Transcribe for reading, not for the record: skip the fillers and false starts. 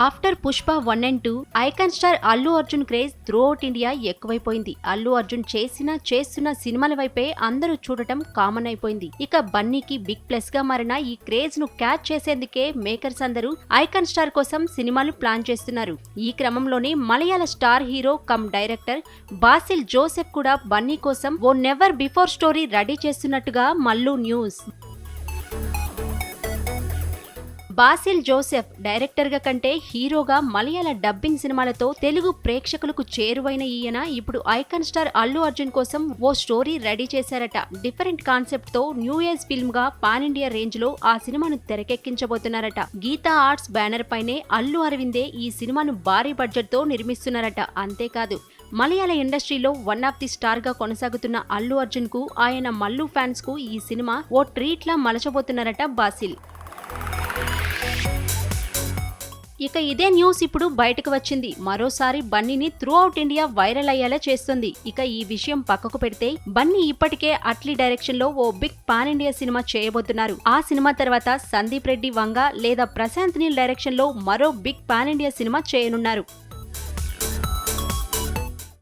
After Pushpa 1 and 2 icon star Allu Arjun craze through out India ఎక్కువైపోయింది. అల్లు అర్జున్ చేస్తున్న సినిమాల వైపే అందరూ చూడటం కామన్ అయిపోయింది. ఇక బన్నీకి బిగ్ ప్లస్ గా మారిన ఈ క్రేజ్ ను క్యాచ్ చేసేందుకే మేకర్స్ అందరూ ఐకాన్ స్టార్ కోసం సినిమాలు ప్లాన్ చేస్తున్నారు. ఈ క్రమంలోనే మలయాళ star hero cum director Basil Joseph కూడా బన్నీ కోసం ఓ నెవర్ బిఫోర్ స్టోరీ రెడీ చేస్తున్నట్టుగా మల్లు న్యూస్. బాసిల్ జోసెఫ్ డైరెక్టర్ గా కంటే హీరోగా మలయాళ డబ్బింగ్ సినిమాలతో తెలుగు ప్రేక్షకులకు చేరువైన ఈయన ఇప్పుడు ఐకాన్ స్టార్ అల్లు అర్జున్ కోసం ఓ స్టోరీ రెడీ చేశారట. డిఫరెంట్ కాన్సెప్ట్ తో న్యూ ఏజ్ ఫిల్మ్ గా పాన్ ఇండియా రేంజ్ లో ఆ సినిమాను తెరకెక్కించబోతున్నారట. గీతా ఆర్ట్స్ బ్యానర్ పైనే అల్లు అరవిందే ఈ సినిమాను భారీ బడ్జెట్ తో నిర్మిస్తున్నారట. అంతేకాదు మలయాళ ఇండస్ట్రీలో వన్ ఆఫ్ ది స్టార్ గా కొనసాగుతున్న అల్లు అర్జున్ కు ఆయన మల్లు ఫ్యాన్స్ కు ఈ సినిమా ఓ ట్రీట్ లా మలచబోతున్నారట బాసిల్. ఇక ఇదే న్యూస్ ఇప్పుడు బయటకు వచ్చింది. మరోసారి బన్నీని త్రూ అవుట్ ఇండియా వైరల్ అయ్యేలా చేస్తుంది. ఇక ఈ విషయం పక్కకు పెడితే బన్నీ ఇప్పటికే అట్లీ డైరెక్షన్ లో ఓ బిగ్ పాన్ ఇండియా సినిమా చేయబోతున్నారు. ఆ సినిమా తర్వాత సందీప్ రెడ్డి వంగ లేదా ప్రశాంత్ నీల్ డైరెక్షన్ లో మరో బిగ్ పాన్ ఇండియా సినిమా చేయనున్నారు.